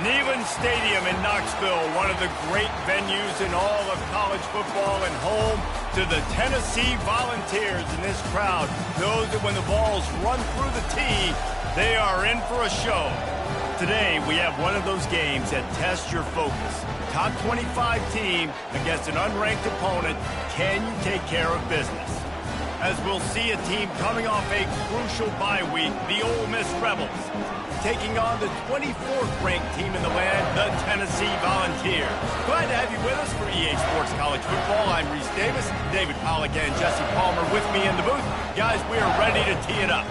Neyland Stadium in Knoxville, one of the great venues in all of college football and home to the Tennessee Volunteers. In this crowd knows that when the balls run through the tee, they are in for a show. Today, we have one of those games that tests your focus. Top 25 team against an unranked opponent. Can you take care of business? As we'll see a team coming off a crucial bye week, the Ole Miss Rebels, taking on the 24th ranked team in the land, the Tennessee Volunteers. Glad to have you with us for EA Sports College Football. I'm Reese Davis, David Pollack and Jesse Palmer with me in the booth. Guys, we are ready to tee it up.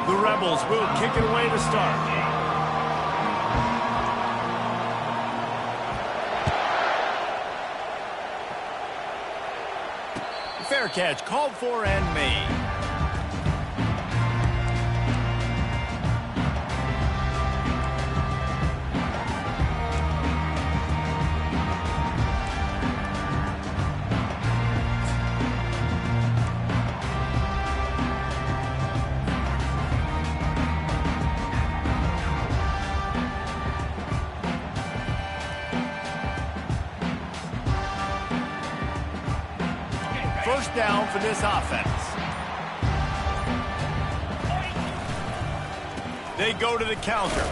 The Rebels will kick it away to start. Fair catch called for and made. First down for this offense. They go to the counter.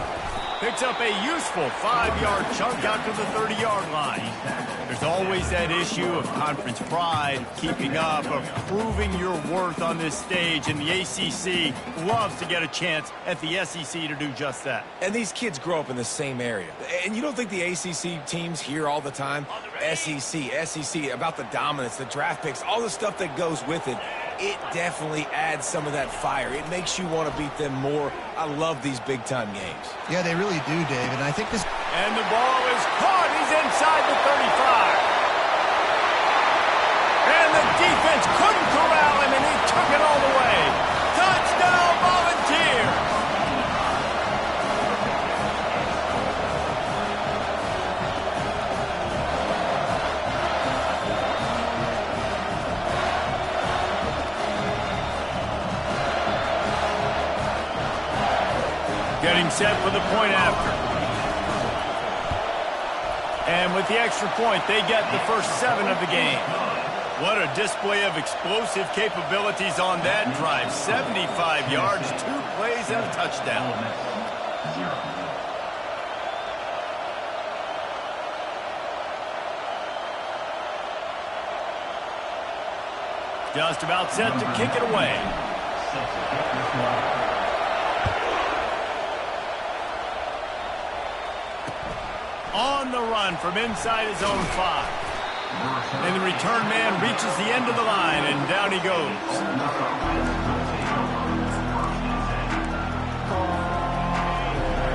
Picks up a useful 5-yard chunk out to the 30-yard line. There's always that issue of conference pride, keeping up, of proving your worth on this stage, and the ACC loves to get a chance at the SEC to do just that. And these kids grow up in the same area. And you don't think the ACC teams hear all the time? SEC, about the dominance, the draft picks, all the stuff that goes with it. It definitely adds some of that fire. It makes you want to beat them more. I love these big-time games. Yeah, they really do, Dave. And I think this... And the ball is caught. He's inside the 35. And the defense couldn't corral him, and he took it all the way. Touchdown, Volunteers! Getting set for the point after. And with the extra point, they get the first 7 of the game. What a display of explosive capabilities on that drive. 75 yards, 2 plays, and a touchdown. Just about set to kick it away. On the run from inside his own 5. And the return man reaches the end of the line, and down he goes.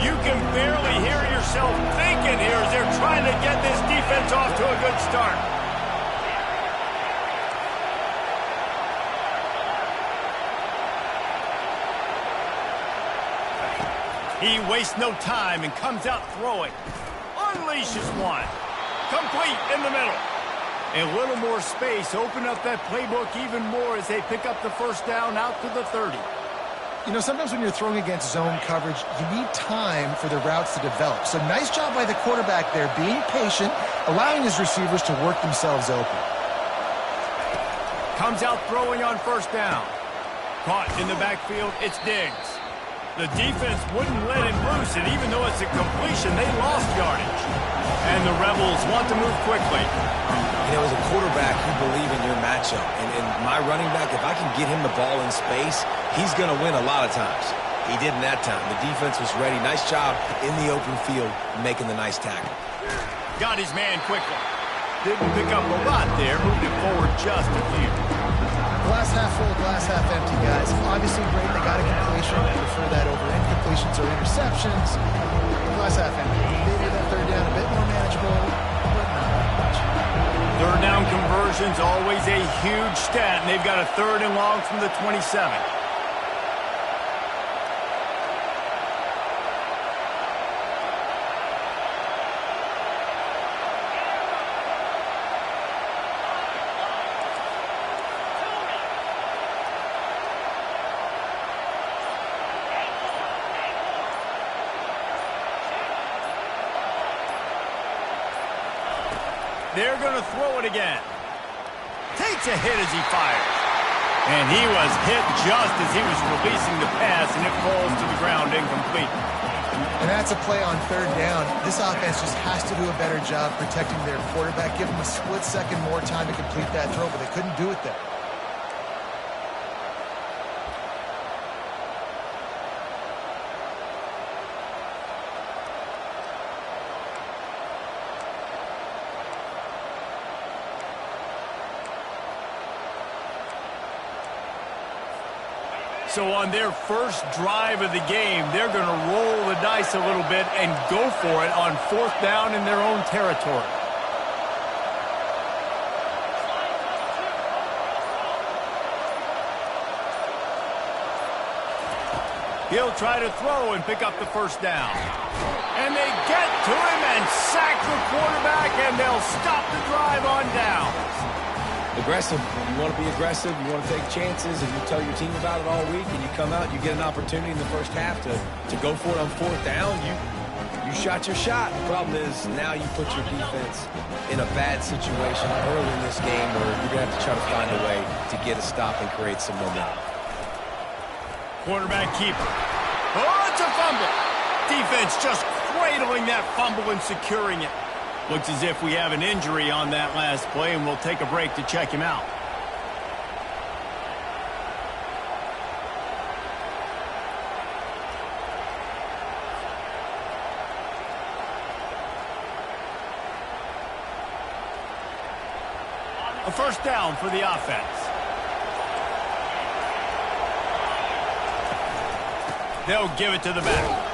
You can barely hear yourself thinking here as they're trying to get this defense off to a good start. He wastes no time and comes out throwing. Unleashes one. Complete in the middle. A little more space. Open up that playbook even more as they pick up the first down out to the 30. You know, sometimes when you're throwing against zone coverage, you need time for the routes to develop. So nice job by the quarterback there, being patient, allowing his receivers to work themselves open. Comes out throwing on first down. Caught in the backfield, it's Diggs. The defense wouldn't let him loose, and even though it's a completion, they lost yardage. And the Rebels want to move quickly. You know, as a quarterback, you believe in your matchup. And my running back, if I can get him the ball in space, he's going to win a lot of times. He didn't that time. The defense was ready. Nice job in the open field, making the nice tackle. Got his man quickly. Didn't pick up a lot there, moved it forward just a few. Glass half full, glass half empty, guys. Obviously great, they got a completion. I prefer that over incompletions or interceptions. Glass half empty. Maybe that third down a bit more manageable, but not much. Third down conversion's always a huge stat, and they've got a 3rd and long from the 27. They're going to throw it again. Takes a hit as he fires. And he was hit just as he was releasing the pass, and it falls to the ground incomplete. And that's a play on 3rd down. This offense just has to do a better job protecting their quarterback. Give them a split second more time to complete that throw, but they couldn't do it there. So on their first drive of the game, they're going to roll the dice a little bit and go for it on 4th down in their own territory. He'll try to throw and pick up the 1st down. And they get to him and sack the quarterback, and they'll stop the drive on down. Aggressive. You want to be aggressive. You want to take chances, and you tell your team about it all week, and you come out, you get an opportunity in the first half to go for it on 4th down. You shot your shot. The problem is now you put your defense in a bad situation early in this game where you're going to have to try to find a way to get a stop and create some momentum. Quarterback keeper. Oh, it's a fumble. Defense just cradling that fumble and securing it. Looks as if we have an injury on that last play, and we'll take a break to check him out. A 1st down for the offense. They'll give it to the back.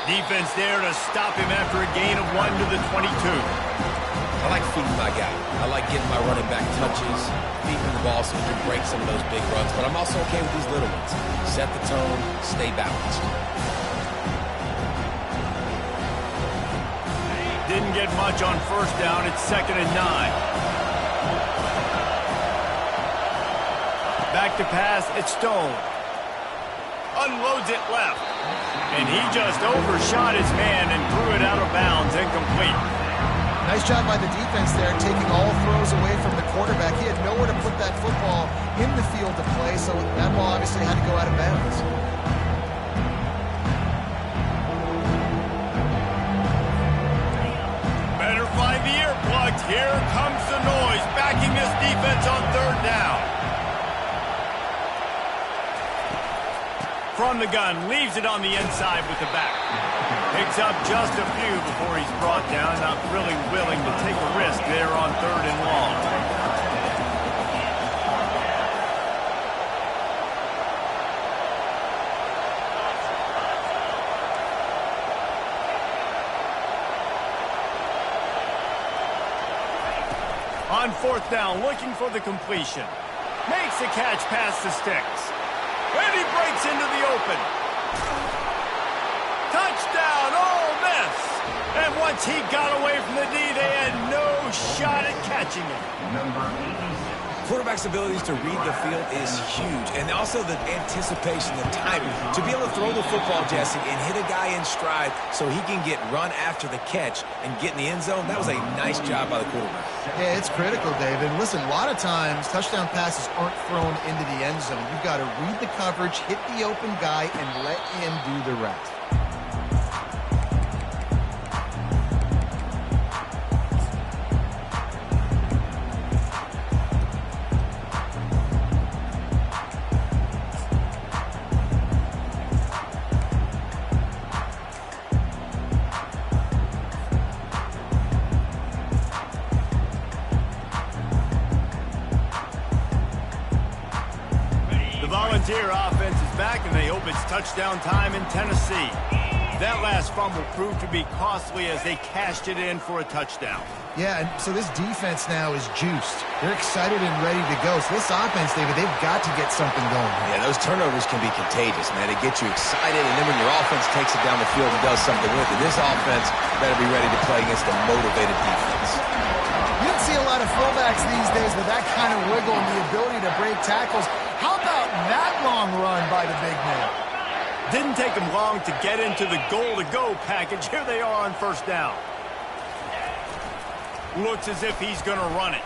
Defense there to stop him after a gain of 1 to the 22. I like feeding my guy. I like getting my running back touches, feeding the ball so he can break some of those big runs. But I'm also okay with these little ones. Set the tone, stay balanced. Didn't get much on 1st down. It's 2nd and 9. Back to pass. It's Stone. Unloads it left. And he just overshot his man and threw it out of bounds, incomplete. Nice job by the defense there, taking all throws away from the quarterback. He had nowhere to put that football in the field to play, so that ball obviously had to go out of bounds. Better find the earplugs. Here comes the noise, backing this defense on 3rd down. From the gun, leaves it on the inside with the back. Picks up just a few before he's brought down, not really willing to take a risk there on 3rd and long. On 4th down, looking for the completion. Makes the catch past the sticks. And he breaks into the open. Touchdown, Ole Miss. And once he got away from the D, they had no shot at catching him. Quarterback's abilities to read the field is huge. And also the anticipation, the timing. To be able to throw the football, Jesse, and hit a guy in stride so he can get run after the catch and get in the end zone, that was a nice job by the quarterback. Yeah, it's critical, David. Listen, a lot of times touchdown passes aren't thrown into the end zone. You've got to read the coverage, hit the open guy, and let him do the rest. Volunteer offense is back, and they hope it's touchdown time in Tennessee. That last fumble proved to be costly as they cashed it in for a touchdown. Yeah, and so this defense now is juiced. They're excited and ready to go. So this offense, David, they've got to get something going. Yeah, those turnovers can be contagious, man. They get you excited, and then when your offense takes it down the field and does something with it, this offense better be ready to play against a motivated defense. You don't see a lot of fullbacks these days with that kind of wiggle and the ability to break tackles. How about that long run by the big man? Didn't take him long to get into the goal-to-go package. Here they are on first down. Looks as if he's going to run it.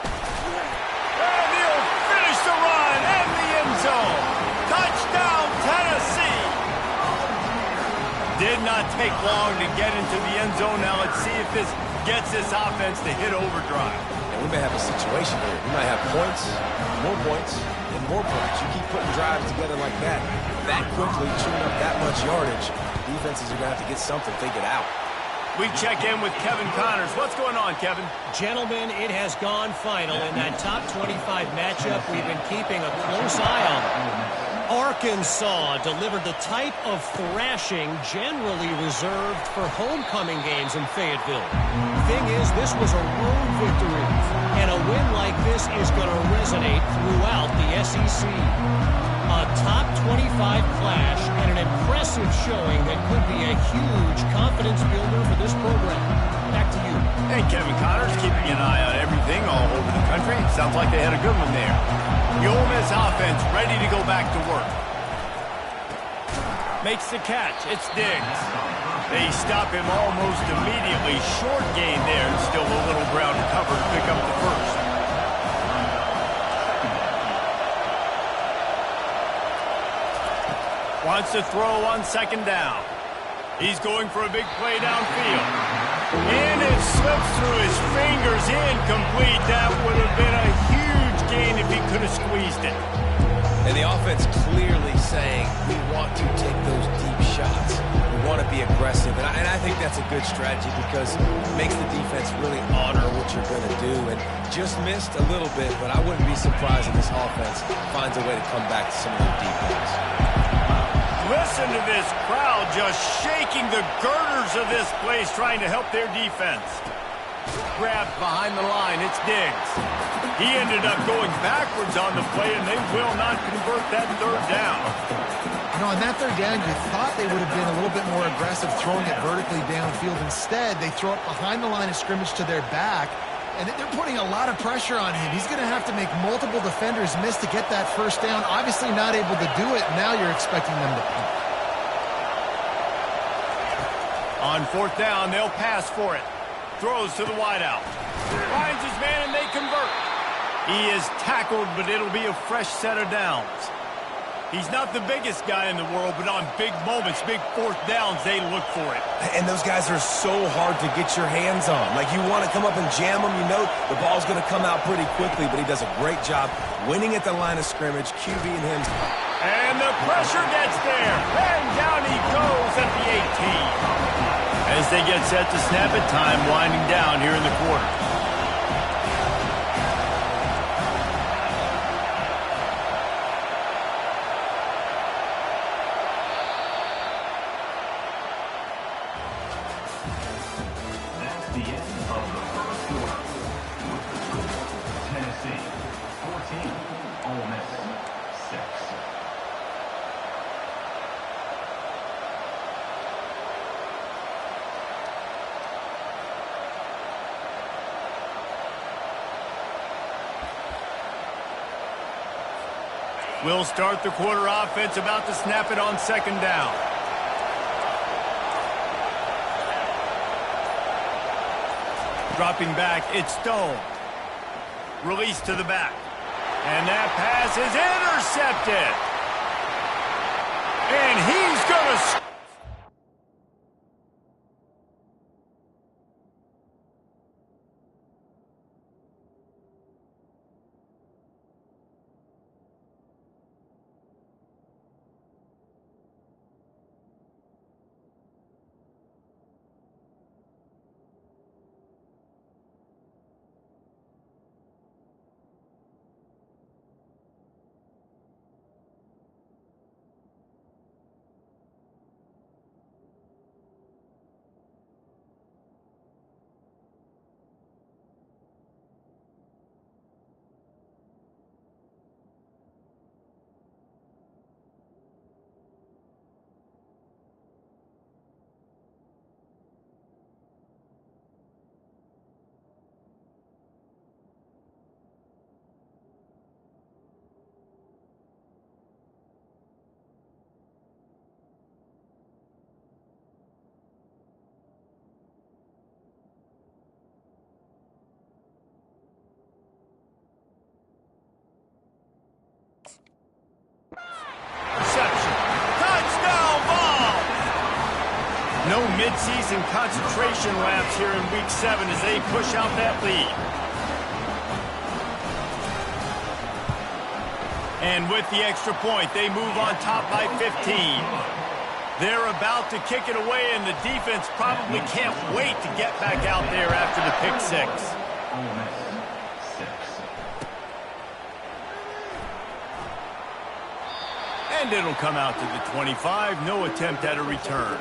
And he'll finish the run in the end zone. Touchdown, Tennessee. Did not take long to get into the end zone. Now let's see if this gets this offense to hit overdrive. And we may have a situation here. We might have points, and more points. You keep putting drives together like that quickly, chewing up that much yardage, defenses are going to have to get something figured out. We check in with Kevin Connors. What's going on, Kevin? Gentlemen, it has gone final in that top 25 matchup we've been keeping a close eye on. Arkansas delivered the type of thrashing generally reserved for homecoming games in Fayetteville. Thing is, this was a road victory, and a win like this is going to resonate throughout the SEC. A top 25 clash and an impressive showing that could be a huge confidence builder for this program. Back to you. Hey, Kevin Connors, keeping an eye on everything all over the country. Sounds like they had a good one there. The Ole Miss offense ready to go back to work. Makes the catch. It's Diggs. They stop him almost immediately. Short gain there. Still a little ground to cover to pick up the first. Wants to throw on second down. He's going for a big play downfield. And it slips through his fingers, incomplete. That would have been a huge gain if he could have squeezed it. And the offense clearly saying, we want to take those deep shots. We want to be aggressive. And I think that's a good strategy because it makes the defense really honor what you're going to do. And just missed a little bit, but I wouldn't be surprised if this offense finds a way to come back to some of those deep ones. Listen to this crowd just shaking the girders of this place trying to help their defense. Grabbed behind the line. It's Diggs. He ended up going backwards on the play, and they will not convert that third down. You know, on that third down, you thought they would have been a little bit more aggressive throwing it vertically downfield. Instead, they throw it behind the line of scrimmage to their back, and they're putting a lot of pressure on him. He's going to have to make multiple defenders miss to get that first down. Obviously not able to do it. Now you're expecting them to punt. On fourth down, they'll pass for it. Throws to the wideout. Finds his man, and they convert. He is tackled, but it'll be a fresh set of downs. He's not the biggest guy in the world, but on big moments, big fourth downs, they look for it. And those guys are so hard to get your hands on. Like, you want to come up and jam them, you know the ball's going to come out pretty quickly, but he does a great job winning at the line of scrimmage, QBing him. And the pressure gets there. And down he goes at the 18. As they get set to snap it, time winding down here in the quarter. That's the end of the first quarter. Tennessee 14, Ole Miss 6. We'll start the quarter offense, about to snap it on second down. Dropping back, it's Stone. Release to the back. And that pass is intercepted. And he's going to... No mid-season concentration laps here in Week 7 as they push out that lead. And with the extra point, they move on top by 15. They're about to kick it away, and the defense probably can't wait to get back out there after the pick six. And it'll come out to the 25. No attempt at a return.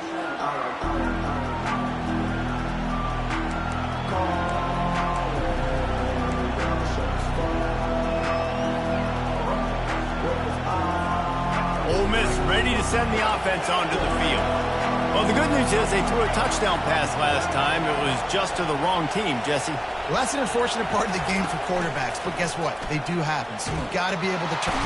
Ole Miss ready to send the offense onto the field. Well, the good news is they threw a touchdown pass last time. It was just to the wrong team, Jesse. Well, that's an unfortunate part of the game for quarterbacks, but guess what? They do happen, so you've got to be able to turn.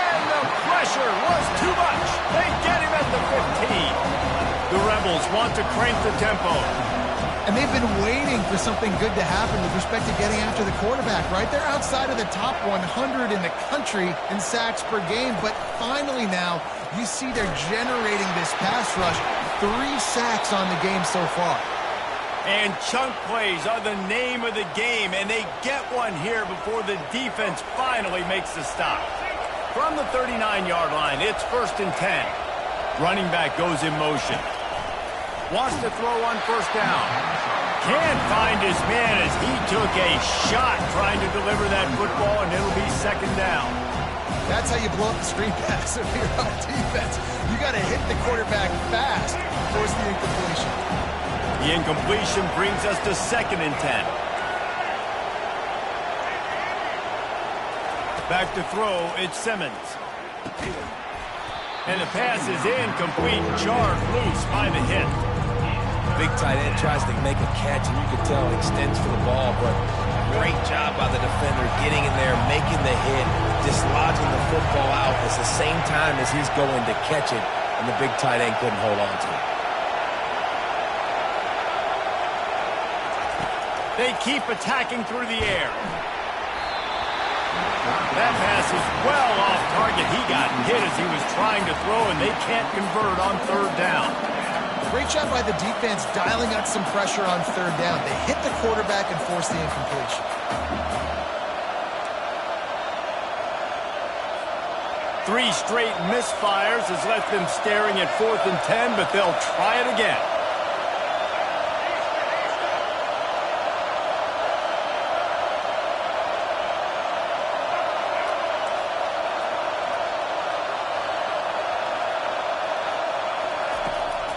And the pressure was too much. They get him at the 15. The Rebels want to crank the tempo. And they've been waiting for something good to happen with respect to getting after the quarterback, right? They're outside of the top 100 in the country in sacks per game, but finally now you see they're generating this pass rush. 3 sacks on the game so far. And chunk plays are the name of the game, and they get one here before the defense finally makes the stop. From the 39-yard line, it's 1st and 10. Running back goes in motion. Wants to throw on 1st down. Can't find his man as he took a shot trying to deliver that football, and it'll be 2nd down. That's how you blow up the screen pass if you're on defense. You got to hit the quarterback fast, force the incompletion. The incompletion brings us to 2nd and 10. Back to throw, it's Simmons. And the pass is incomplete, jarred loose by the hit. Big tight end tries to make a catch, and you can tell it extends for the ball, but great job by the defender getting in there, making the hit, dislodging the football out at the same time as he's going to catch it, and the big tight end couldn't hold on to it. They keep attacking through the air. That pass is well off target. He got hit as he was trying to throw, and they can't convert on 3rd down. Great job by the defense dialing up some pressure on 3rd down. They hit the quarterback and forced the incompletion. Three straight misfires has left them staring at 4th and 10, but they'll try it again.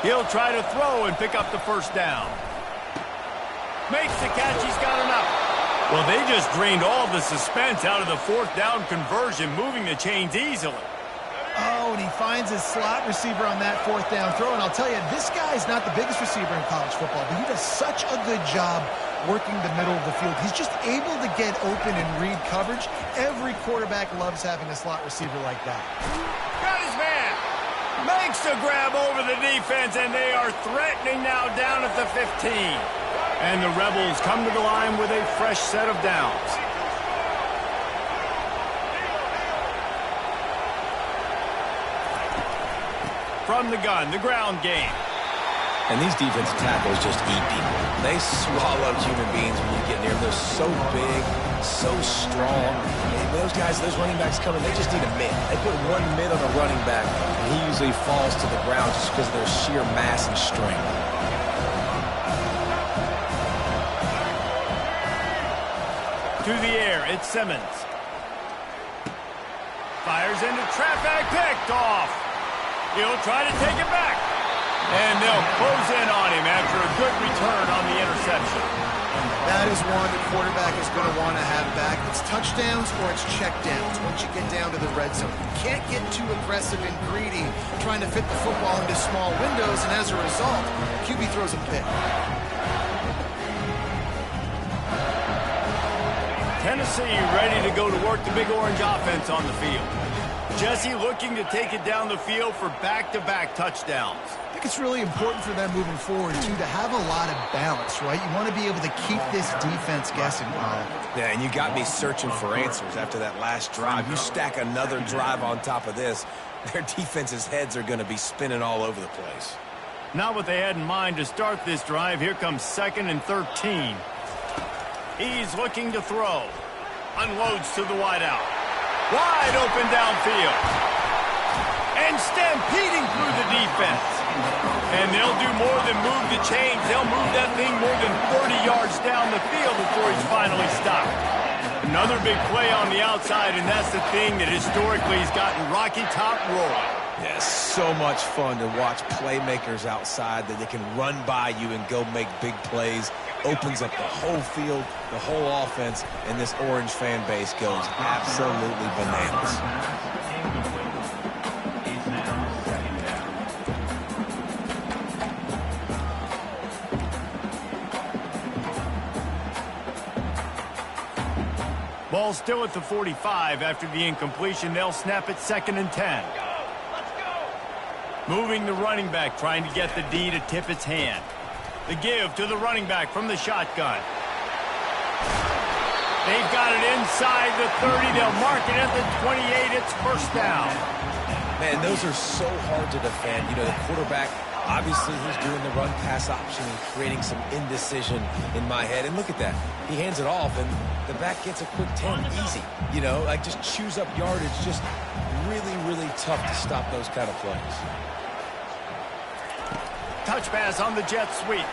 He'll try to throw and pick up the 1st down. Makes the catch. He's got enough. Well, they just drained all the suspense out of the 4th down conversion, moving the chains easily. Oh, and he finds his slot receiver on that 4th down throw. And I'll tell you, this guy's not the biggest receiver in college football, but he does such a good job working the middle of the field. He's just able to get open and read coverage. Every quarterback loves having a slot receiver like that. Got his man. Makes the grab over the defense, and they are threatening now down at the 15. And the Rebels come to the line with a fresh set of downs. From the gun, the ground game. And these defensive tackles just eat people. They swallow human beings when you get near them. They're so big, so strong. And those guys, those running backs coming, they just need a mid. They put one mid on a running back, and he usually falls to the ground just because of their sheer mass and strength. To the air, it's Simmons. Fires into traffic, picked off. He'll try to take it back. And they'll close in on him after a good return on the interception. That is one the quarterback is going to want to have back. It's touchdowns or it's checkdowns once you get down to the red zone. You can't get too aggressive and greedy trying to fit the football into small windows, and as a result, QB throws a pick. Tennessee ready to go to work the Big Orange offense on the field. Jesse looking to take it down the field for back-to-back touchdowns. I think it's really important for them moving forward, too, to have a lot of balance, right? You want to be able to keep this defense guessing, Paul. Yeah, and you got me searching for answers after that last drive. You stack another drive on top of this, their defense's heads are going to be spinning all over the place. Not what they had in mind to start this drive. Here comes 2nd and 13. He's looking to throw. Unloads to the wideout. Wide open downfield. And stampeding through the defense. And they'll do more than move the chains. They'll move that thing more than 40 yards down the field before he's finally stopped. Another big play on the outside, and that's the thing that historically has gotten Rocky Top rolling. Yeah, so much fun to watch playmakers outside that they can run by you and go make big plays. Opens up the whole field, the whole offense, and this Orange fan base goes absolutely bananas. Ball still at the 45 after the incompletion. They'll snap it 2nd and 10. Moving the running back, trying to get the D to tip its hand. The give to the running back from the shotgun. They've got it inside the 30. They'll mark it at the 28. It's first down. Man, those are so hard to defend. You know, the quarterback, obviously he's doing the run-pass option and creating some indecision in my head. And look at that. He hands it off, and the back gets a quick 10. Easy. You know, like just chews up yardage. Just really, really tough to stop those kind of plays. Touch pass on the jet sweep.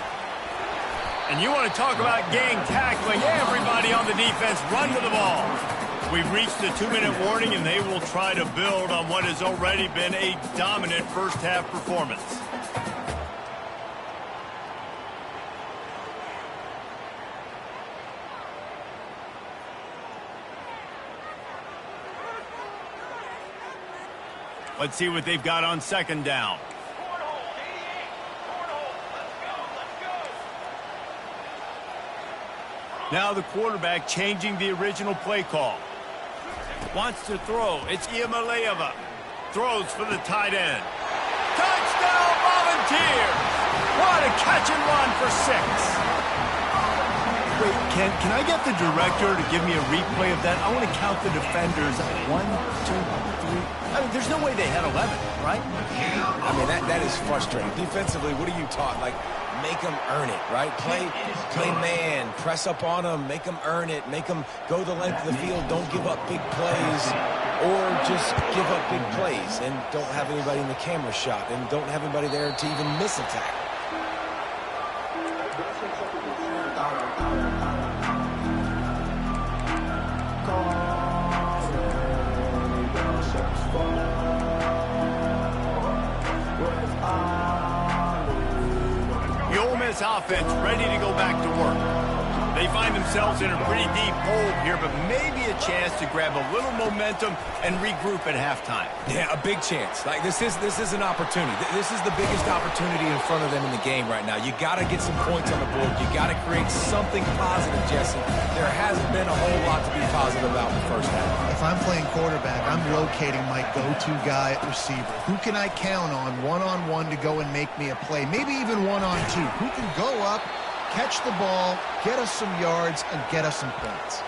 And you want to talk about gang tackling. Everybody on the defense run to the ball. We've reached the 2-minute warning, and they will try to build on what has already been a dominant first-half performance. Let's see what they've got on 2nd down. Now the quarterback changing the original play call. Wants to throw. It's Iamaleava. Throws for the tight end. Touchdown Volunteers! What a catch and run for 6. Wait, can I get the director to give me a replay of that? I want to count the defenders. 1, 2, 3. I mean, there's no way they had 11, right? I mean, that is frustrating. Defensively, what are you taught? Like, make them earn it, right? Play man, press up on them, make them earn it, make them go the length of the field, don't give up big plays, or just give up big plays and don't have anybody in the camera shot and don't have anybody there to even miss a tackle. Offense ready to go back to work. They find themselves in a pretty deep hole here, but maybe a chance to grab a little momentum and regroup at halftime. Yeah, a big chance. Like this is an opportunity. This is the biggest opportunity in front of them in the game right now. You got to get some points on the board. You got to create something positive, Jesse. There hasn't been a whole lot to be positive about in the first half. If I'm playing quarterback, I'm locating my go-to guy at receiver. Who can I count on one-on-one to go and make me a play? Maybe even one-on-two. Who can go up, catch the ball, get us some yards, and get us some points?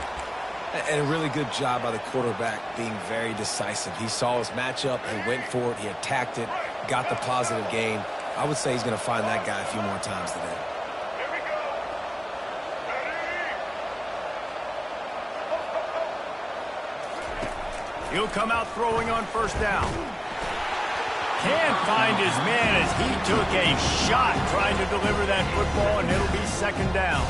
And a really good job by the quarterback being very decisive. He saw his matchup, he went for it, he attacked it, got the positive gain. I would say he's going to find that guy a few more times today. He'll come out throwing on first down. Can't find his man as he took a shot trying to deliver that football, and it'll be 2nd down.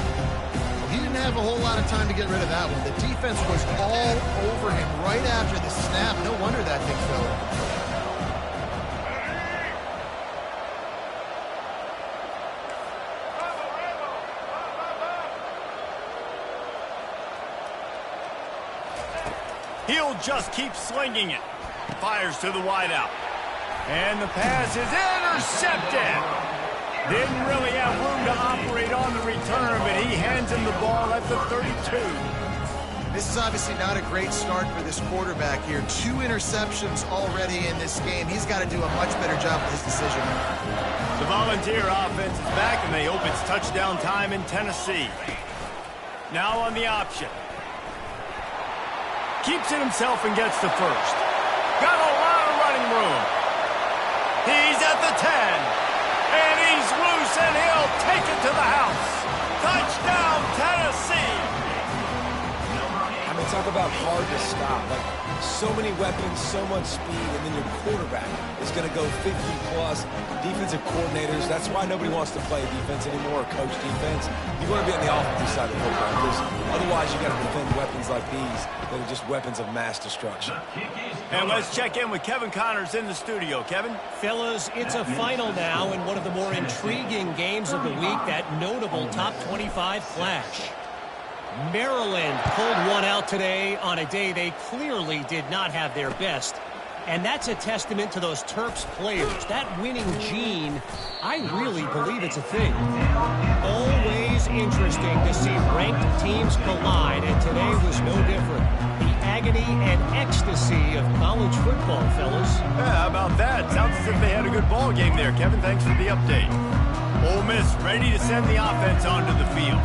He didn't have a whole lot of time to get rid of that one. The defense was all over him right after the snap. No wonder that thing fell in. He'll just keep slinging it. Fires to the wideout. And the pass is intercepted. Didn't really have room to operate on the return, but he hands him the ball at the 32. This is obviously not a great start for this quarterback here. 2 interceptions already in this game. He's got to do a much better job with his decision. The Volunteer offense is back, and they hope it's touchdown time in Tennessee. Now on the option. Keeps it himself and gets the first. Got a lot of running room. He's at the 10. And he's loose, and he'll take it to the house. Touchdown, Tennessee. I mean, talk about hard to stop. Like, so many weapons, so much speed, and then your quarterback is going to go 50-plus. Defensive coordinators, that's why nobody wants to play defense anymore or coach defense. You want to be on the offensive side of the football because otherwise you got to defend weapons like these that are just weapons of mass destruction. And let's check in with Kevin Connors in the studio. Kevin? Fellas, it's a final now in one of the more intriguing games of the week, that notable top 25 clash. Maryland pulled one out today on a day they clearly did not have their best. And that's a testament to those Terps players. That winning gene, I really believe it's a thing. Always interesting to see ranked teams collide, and today was no different. The agony and ecstasy of college football, fellas. Yeah, how about that? Sounds as if they had a good ball game there, Kevin. Thanks for the update. Ole Miss ready to send the offense onto the field.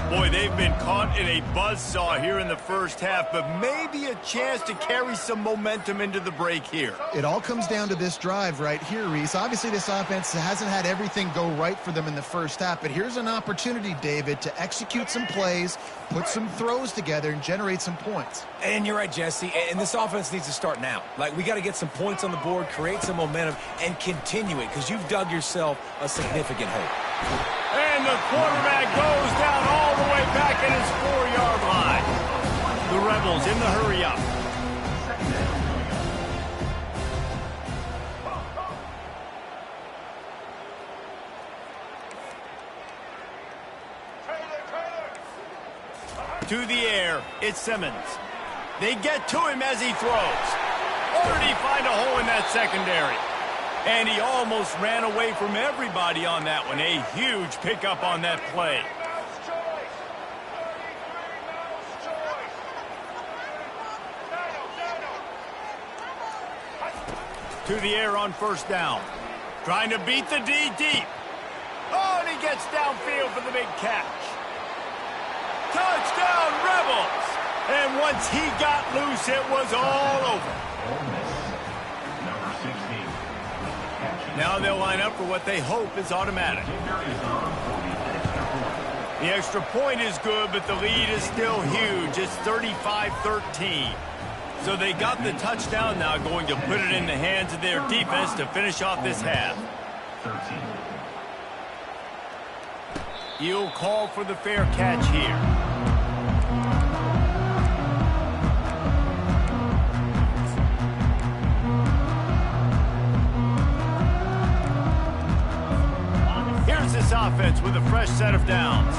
Boy, they've been caught in a buzzsaw here in the first half, but maybe a chance to carry some momentum into the break here. It all comes down to this drive right here, Reese. Obviously, this offense hasn't had everything go right for them in the first half, but here's an opportunity, David, to execute some plays, put some throws together, and generate some points. And you're right, Jesse, and this offense needs to start now. Like, we got to get some points on the board, create some momentum, and continue it, because you've dug yourself a significant hole. And the quarterback goes down all the way back at his 4-yard line. The Rebels in the hurry-up. To the air, it's Simmons. They get to him as he throws. Or did he find a hole in that secondary? And he almost ran away from everybody on that one. A huge pickup on that play. To the air on first down. Trying to beat the D deep. Oh, and he gets downfield for the big catch. Touchdown, Rebels! And once he got loose, it was all over. Now they'll line up for what they hope is automatic. The extra point is good, but the lead is still huge. It's 35-13. So they got the touchdown now, going to put it in the hands of their defense to finish off this half. He'll call for the fair catch here. This offense with a fresh set of downs.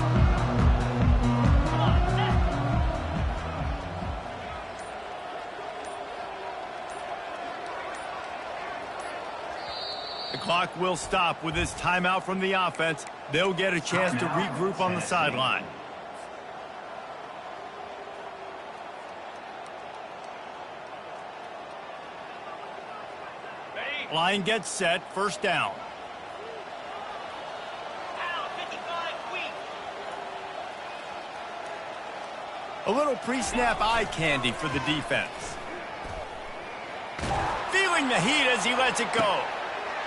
The clock will stop with this timeout from the offense. They'll get a chance to regroup on the sideline. Line gets set, first down. A little pre-snap eye candy for the defense. Feeling the heat as he lets it go.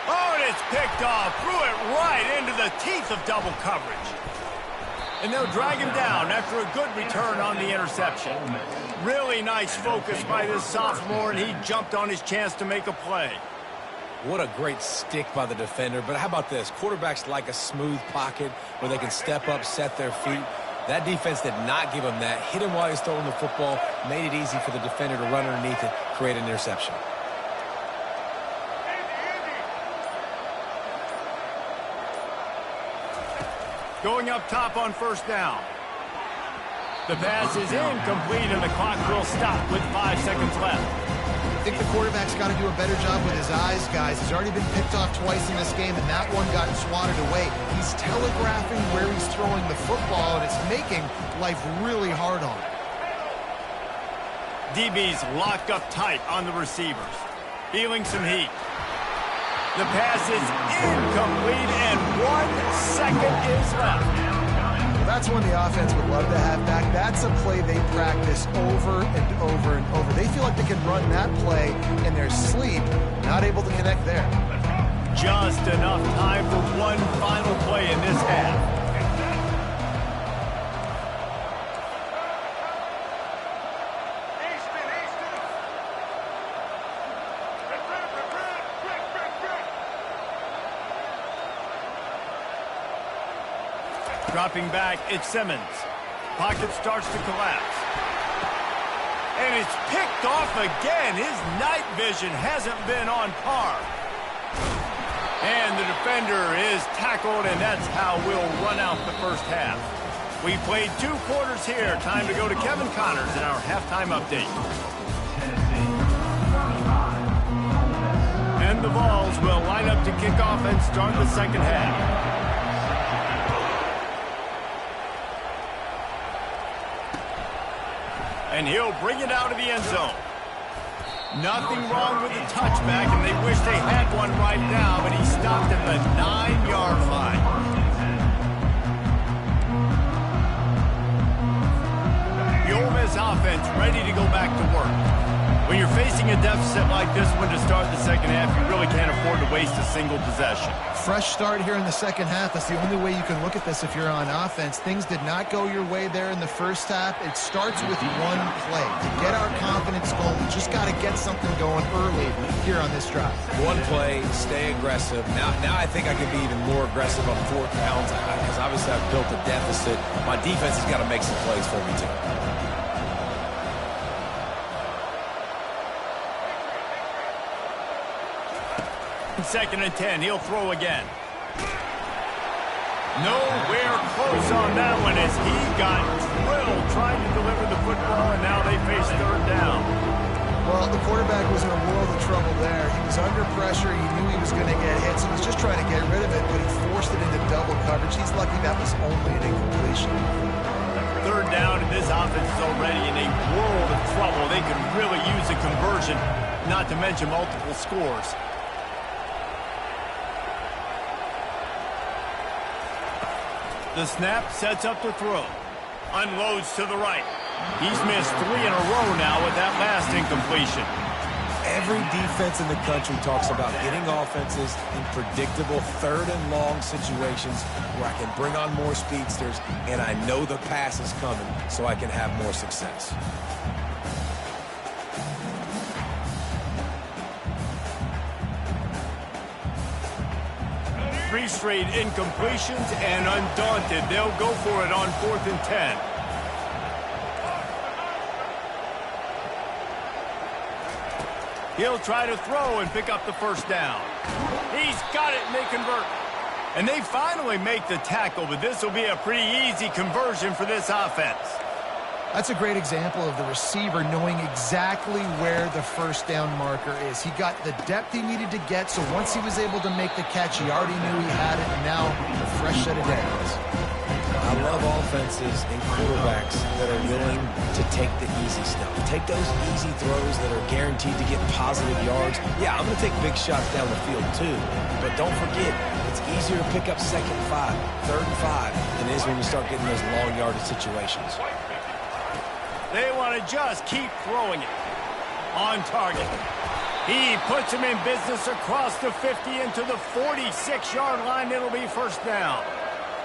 Oh, and it's picked off. Threw it right into the teeth of double coverage. And they'll drag him down after a good return on the interception. Really nice focus by this sophomore, and he jumped on his chance to make a play. What a great stick by the defender. But how about this? Quarterbacks like a smooth pocket where they can step up, set their feet. That defense did not give him that. Hit him while he's throwing the football. Made it easy for the defender to run underneath it, create an interception. Going up top on first down. The pass is incomplete, and the clock will stop with 5 seconds left. I think the quarterback's got to do a better job with his eyes, guys. He's already been picked off twice in this game, and that one got swatted away. He's telegraphing where he's throwing the football, and it's making life really hard on him. DB's locked up tight on the receivers. Feeling some heat. The pass is incomplete, and 1 second is left. Well, that's one the offense would love to have back. That's a play they practice over and over and over. They feel like they can run that play in their sleep, not able to connect there. Just enough time for one final play in this half. Dropping back, it's Simmons. Pocket starts to collapse. And it's picked off again. His night vision hasn't been on par. And the defender is tackled, and that's how we'll run out the first half. We played 2 quarters here. Time to go to Kevin Connors in our halftime update. And the Vols will line up to kick off and start the second half. And he'll bring it out of the end zone. Nothing wrong with the touchback, and they wish they had one right now, but he stopped at the 9-yard line. The Ole Miss offense ready to go back to work. When you're facing a deficit like this one to start the second half, you really can't afford to waste a single possession. Fresh start here in the second half. That's the only way you can look at this if you're on offense. Things did not go your way there in the first half. It starts with one play. To get our confidence going, we just got to get something going early here on this drive. One play, stay aggressive. Now I think I can be even more aggressive on 4th downs because obviously I've built a deficit. My defense has got to make some plays for me too. 2nd and 10. He'll throw again. Nowhere close on that one as he got drilled trying to deliver the football, and now they face 3rd down. Well, the quarterback was in a world of trouble there. He was under pressure. He knew he was going to get hit, so he was just trying to get rid of it, but he forced it into double coverage. He's lucky that was only an incompletion. 3rd down, and this offense is already in a world of trouble. They could really use a conversion, not to mention multiple scores. The snap sets up the throw. Unloads to the right. He's missed 3 in a row now with that last incompletion. Every defense in the country talks about getting offenses in predictable 3rd and long situations where I can bring on more speedsters and I know the pass is coming so I can have more success. Three straight incompletions, and undaunted, they'll go for it on 4th and 10. He'll try to throw and pick up the 1st down. He's got it, and they convert. And they finally make the tackle, but this will be a pretty easy conversion for this offense. That's a great example of the receiver knowing exactly where the 1st down marker is. He got the depth he needed to get, so once he was able to make the catch, he already knew he had it, and now a fresh set of downs. I love offenses and quarterbacks that are willing to take the easy stuff. Take those easy throws that are guaranteed to get positive yards. Yeah, I'm going to take big shots down the field too, but don't forget, it's easier to pick up 2nd and 5, 3rd and 5 than it is when you start getting those long yardage situations. They want to just keep throwing it. On target. He puts him in business across the 50 into the 46-yard line. It'll be 1st down.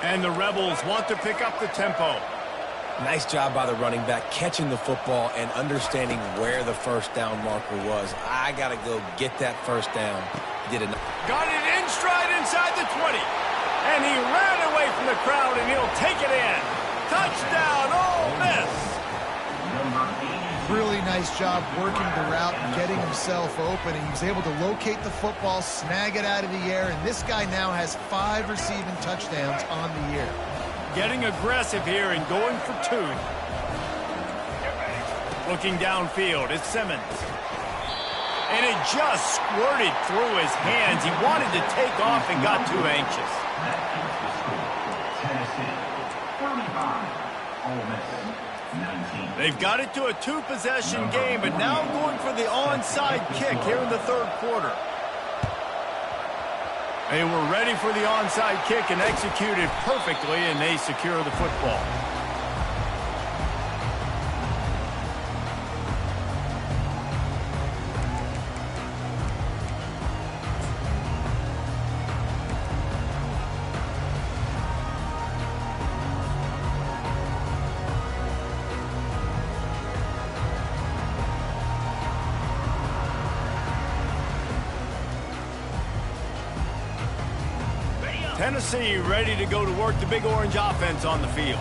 And the Rebels want to pick up the tempo. Nice job by the running back catching the football and understanding where the 1st down marker was. I got to go get that 1st down. Did it. Got it in stride inside the 20. And he ran away from the crowd, and he'll take it in. Touchdown, Ole Miss. Really nice job working the route and getting himself open, and he was able to locate the football, snag it out of the air, and this guy now has 5 receiving touchdowns on the year. Getting aggressive here and going for 2. Looking downfield, it's Simmons. And it just squirted through his hands. He wanted to take off and got too anxious. Tennessee, 35, Ole Miss, 19. They've got it to a 2-possession game, but now going for the onside kick here in the 3rd quarter. They were ready for the onside kick and executed perfectly, and they secure the football. Tennessee ready to go to work the Big Orange offense on the field.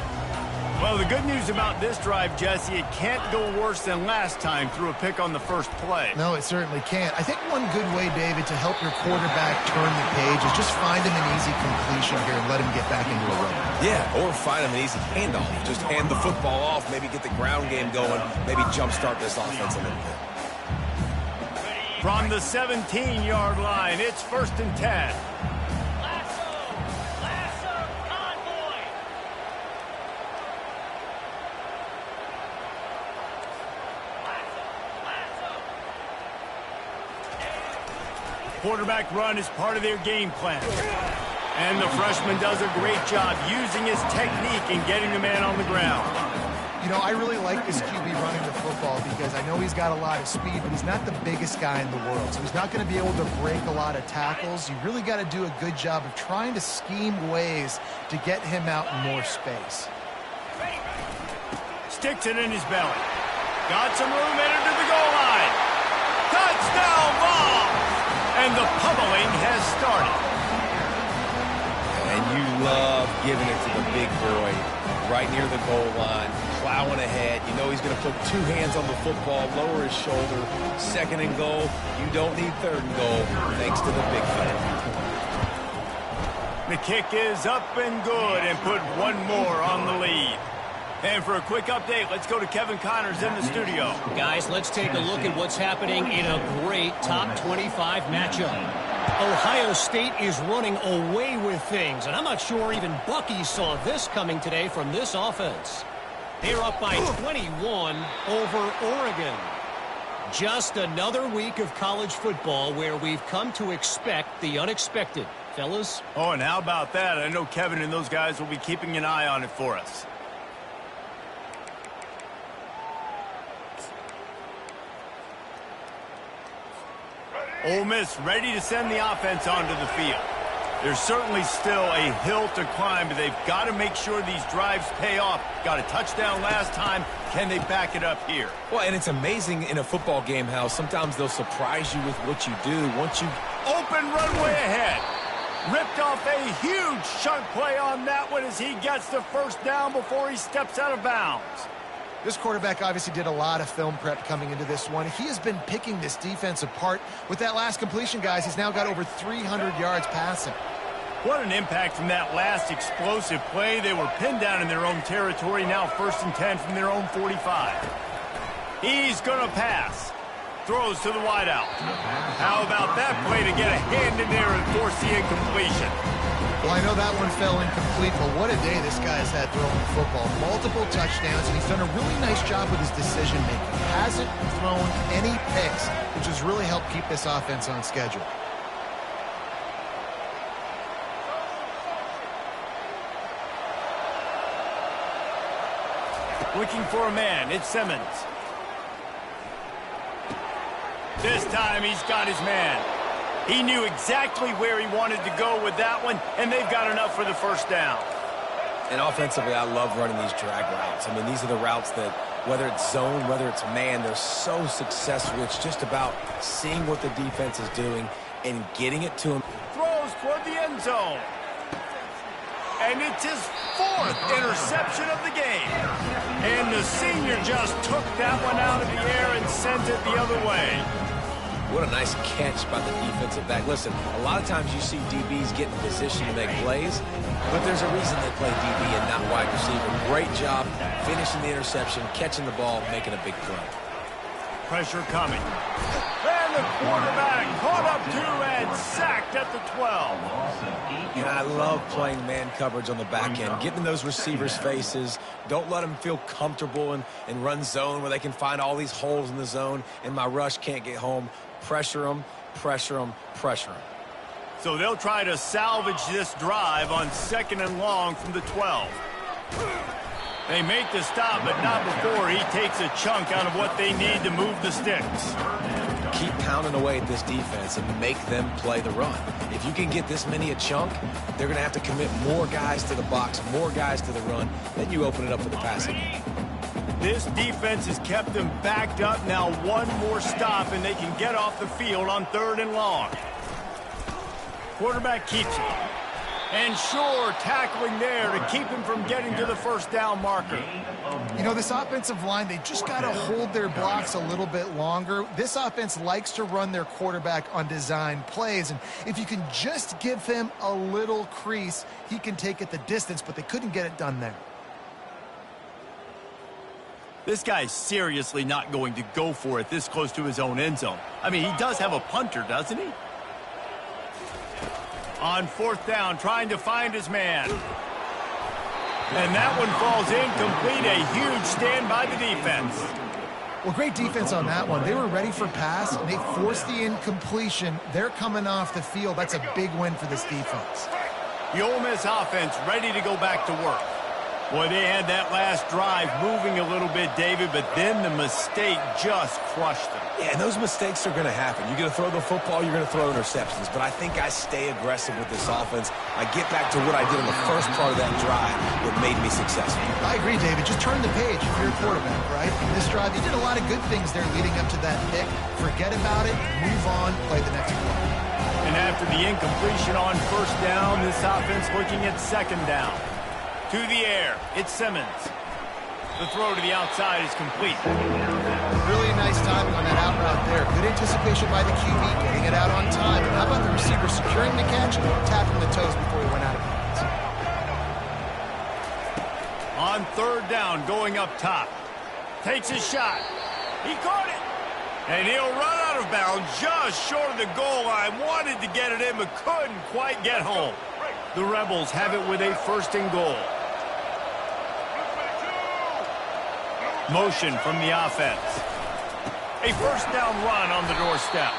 Well, the good news about this drive, Jesse, it can't go worse than last time through a pick on the first play. No, it certainly can't. I think one good way, David, to help your quarterback turn the page is just find him an easy completion here and let him get back into a rhythm. Yeah, or find him an easy handoff. Just hand the football off, maybe get the ground game going, maybe jumpstart this offense a little bit. From the 17-yard line, it's 1st and 10. Quarterback run is part of their game plan. And the freshman does a great job using his technique and getting the man on the ground. You know, I really like this QB running the football because I know he's got a lot of speed, but he's not the biggest guy in the world. So he's not going to be able to break a lot of tackles. You really got to do a good job of trying to scheme ways to get him out in more space. Sticks it in his belly. Got some room headed to the goal line. Touchdown ball! And the pummeling has started. And you love giving it to the big boy right near the goal line, plowing ahead. You know he's going to put two hands on the football, lower his shoulder. 2nd and goal. You don't need 3rd and goal, thanks to the big fella. The kick is up and good and put one more on the lead. And for a quick update, let's go to Kevin Connors in the studio. Guys, let's take a look at what's happening in a great top 25 matchup. Ohio State is running away with things, and I'm not sure even Bucky saw this coming today from this offense. They're up by 21 over Oregon. Just another week of college football where we've come to expect the unexpected. Fellas? Oh, and how about that? I know Kevin and those guys will be keeping an eye on it for us. Ole Miss ready to send the offense onto the field. There's certainly still a hill to climb, but they've got to make sure these drives pay off. Got a touchdown last time. Can they back it up here? Well, and it's amazing in a football game how sometimes they'll surprise you with what you do once you... Open runway ahead. Ripped off a huge chunk play on that one as he gets the first down before he steps out of bounds. This quarterback obviously did a lot of film prep coming into this one. He has been picking this defense apart. With that last completion, guys, he's now got over 300 yards passing. What an impact from that last explosive play. They were pinned down in their own territory, now 1st and 10 from their own 45. He's going to pass. Throws to the wideout. How about that play to get a hand in there and force the incompletion? Well, I know that one fell incomplete, but what a day this guy has had throwing the football. Multiple touchdowns, and he's done a really nice job with his decision-making. Hasn't thrown any picks, which has really helped keep this offense on schedule. Looking for a man. It's Simmons. This time he's got his man. He knew exactly where he wanted to go with that one, and they've got enough for the first down. And offensively, I love running these drag routes. I mean, these are the routes that, whether it's zone, whether it's man, they're so successful. It's just about seeing what the defense is doing and getting it to him. Throws toward the end zone. And it's his 4th interception of the game. And the senior just took that one out of the air and sent it the other way. What a nice catch by the defensive back. Listen, a lot of times you see DBs get in position to make plays, but there's a reason they play DB and not wide receiver. Great job finishing the interception, catching the ball, making a big play. Pressure coming. And the quarterback caught up to and sacked at the 12. And I love playing man coverage on the back end, getting in those receivers' faces. Don't let them feel comfortable and run zone where they can find all these holes in the zone and my rush can't get home. Pressure them, pressure them, pressure them. So they'll try to salvage this drive on 2nd and long from the 12. They make the stop, but not before he takes a chunk out of what they need to move the sticks. Keep pounding away at this defense and make them play the run. If you can get this many a chunk, they're going to have to commit more guys to the box, more guys to the run. Then you open it up for the passing. This defense has kept them backed up. Now one more stop, and they can get off the field on 3rd and long. Quarterback keeps it. And sure, tackling there to keep him from getting to the first down marker. You know, this offensive line, they just got to hold their blocks a little bit longer. This offense likes to run their quarterback on design plays, and if you can just give him a little crease, he can take it the distance, but they couldn't get it done there. This guy's seriously not going to go for it this close to his own end zone. I mean, he does have a punter, doesn't he? On fourth down, trying to find his man. And that one falls incomplete. A huge stand by the defense. Well, great defense on that one. They were ready for pass, and they forced the incompletion. They're coming off the field. That's a big win for this defense. The Ole Miss offense ready to go back to work. Boy, they had that last drive moving a little bit, David, but then the mistake just crushed them. Yeah, and those mistakes are going to happen. You're going to throw the football, you're going to throw interceptions. But I think I stay aggressive with this offense. I get back to what I did in the first part of that drive that made me successful. I agree, David. Just turn the page if you're a quarterback, right? In this drive, you did a lot of good things there leading up to that pick. Forget about it, move on, play the next play. And after the incompletion on first down, this offense looking at second down. To the air, it's Simmons. The throw to the outside is complete. Really nice timing on that out route there. Good anticipation by the QB, getting it out on time. And how about the receiver securing the catch, tapping the toes before he went out of bounds? On third down, going up top. Takes his shot. He caught it. And he'll run out of bounds just short of the goal line. Wanted to get it in, but couldn't quite get home. The Rebels have it with a first and goal. Motion from the offense. A first down run on the doorstep.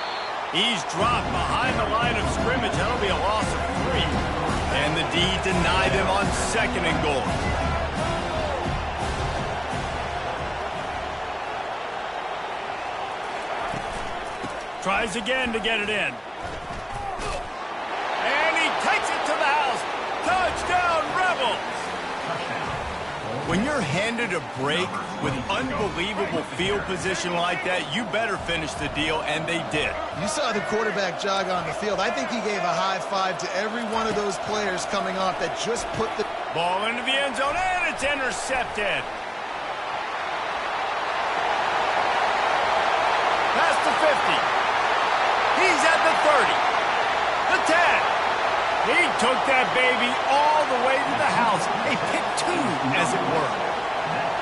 He's dropped behind the line of scrimmage. That'll be a loss of 3. And the D deny them on second and goal. Tries again to get it in. And he takes it to the house. Touchdown, Rebels! When you're handed a break with unbelievable field position like that, you better finish the deal, and they did. You saw the quarterback jog on the field. I think he gave a high five to every one of those players coming off that just put the ball into the end zone, and it's intercepted. Past the 50. He's at the 30. The 10. He took that baby all the way to the house. A pick 2, as it were.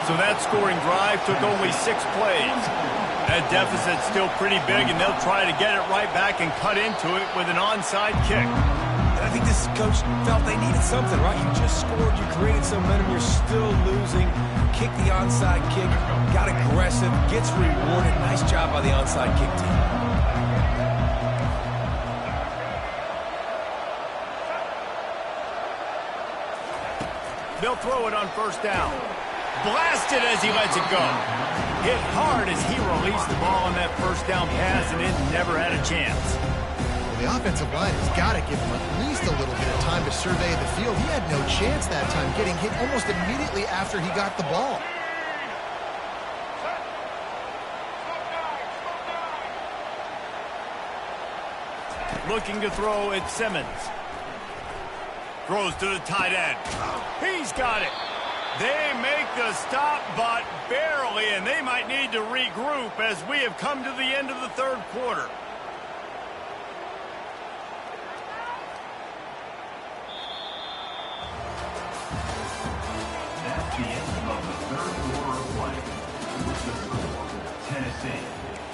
So that scoring drive took only 6 plays. That deficit's still pretty big, and they'll try to get it right back and cut into it with an onside kick. And I think this coach felt they needed something, right? You just scored, you created some momentum, you're still losing. Kick the onside kick, got aggressive, gets rewarded. Nice job by the onside kick team. They'll throw it on first down. Blasted as he lets it go. Hit hard as he released the ball on that first down pass, and it never had a chance. Well, the offensive line has got to give him at least a little bit of time to survey the field. He had no chance that time, getting hit almost immediately after he got the ball. Looking to throw at Simmons. Throws to the tight end. He's got it. They make the stop, but barely, and they might need to regroup as we have come to the end of the third quarter. That's the end of the third quarter of play. With the score, Tennessee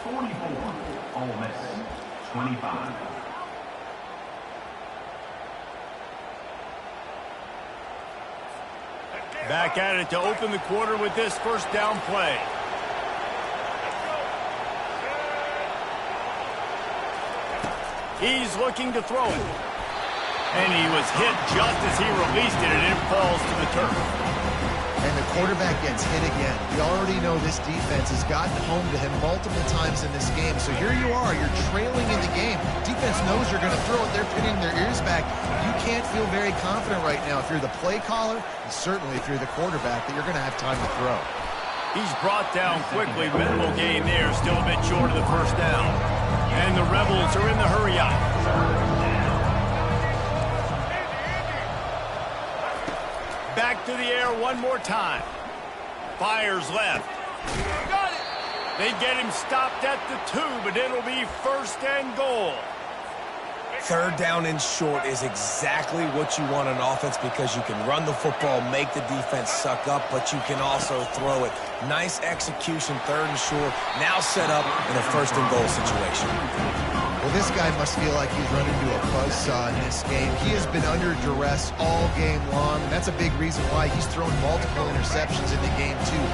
44, Ole Miss 25. Back at it to open the quarter with this first down play. He's looking to throw it. And he was hit just as he released it, and it falls to the turf. And the quarterback gets hit again. We already know this defense has gotten home to him multiple times in this game. So here you are, you're trailing in the game. Defense knows you're going to throw it. They're pinning their ears back. You can't feel very confident right now if you're the play caller, and certainly if you're the quarterback, that you're going to have time to throw. He's brought down quickly. Minimal gain there, still a bit short of the first down. And the Rebels are in the hurry up. Back to the air one more time. Fires left. Got it. They get him stopped at the 2, but it'll be 1st and goal. 3rd down and short is exactly what you want on offense because you can run the football, make the defense suck up, but you can also throw it. Nice execution, 3rd and short, now set up in a 1st and goal situation. Well, this guy must feel like he's run into a buzzsaw in this game. He has been under duress all game long, and that's a big reason why he's thrown multiple interceptions in the game, too.